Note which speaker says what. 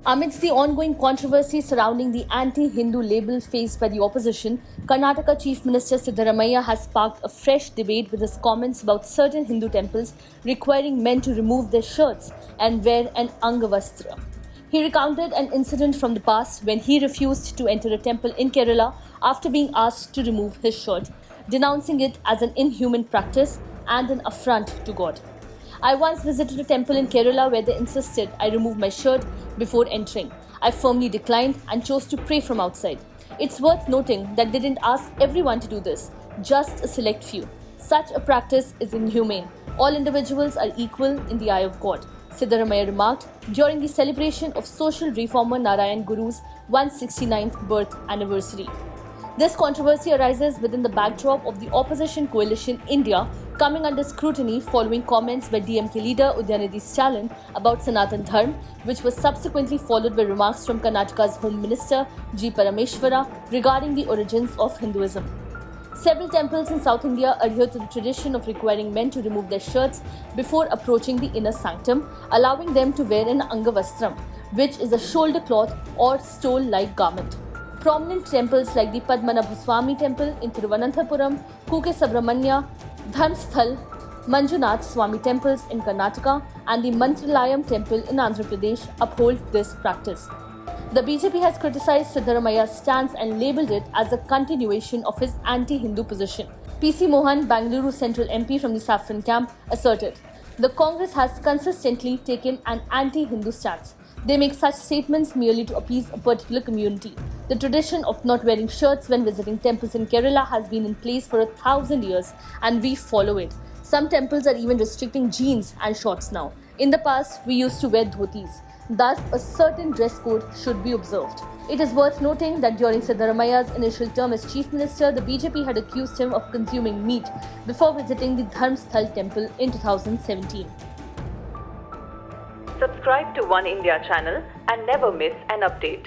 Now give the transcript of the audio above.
Speaker 1: Amidst the ongoing controversy surrounding the anti-Hindu label faced by the opposition, Karnataka Chief Minister Siddaramaiah has sparked a fresh debate with his comments about certain Hindu temples requiring men to remove their shirts and wear an Angavastra. He recounted an incident from the past when he refused to enter a temple in Kerala after being asked to remove his shirt, denouncing it as an inhuman practice and an affront to God. I once visited a temple in Kerala where they insisted I remove my shirt before entering. I firmly declined and chose to pray from outside. It's worth noting that they didn't ask everyone to do this, just a select few. Such a practice is inhumane. All individuals are equal in the eye of God, Siddaramaiah remarked during the celebration of social reformer Narayan Guru's 169th birth anniversary. This controversy arises within the backdrop of the opposition coalition India coming under scrutiny following comments by DMK leader Udyanidhi Stalin about Sanatan Dharm, which was subsequently followed by remarks from Karnataka's Home Minister G. Parameshwara regarding the origins of Hinduism. Several temples in South India adhere to the tradition of requiring men to remove their shirts before approaching the inner sanctum, allowing them to wear an Angavastram, which is a shoulder cloth or stole-like garment. Prominent temples like the Padmanabhaswamy Temple in Thiruvananthapuram, Kuke Subramanya, Dharmsthal, Manjunath Swami temples in Karnataka and the Mantralayam Temple in Andhra Pradesh uphold this practice. The BJP has criticized Siddaramaiah's stance and labelled it as a continuation of his anti-Hindu position. PC Mohan, Bangalore Central MP from the Saffron camp, asserted, "The Congress has consistently taken an anti-Hindu stance. They make such statements merely to appease a particular community. The tradition of not wearing shirts when visiting temples in Kerala has been in place for 1,000 years and we follow it. Some temples are even restricting jeans and shorts now. In the past, we used to wear dhotis. Thus, a certain dress code should be observed." It is worth noting that during Siddaramaiah's initial term as Chief Minister, the BJP had accused him of consuming meat before visiting the Dharmsthal temple in 2017.
Speaker 2: Subscribe to One India channel and never miss an update.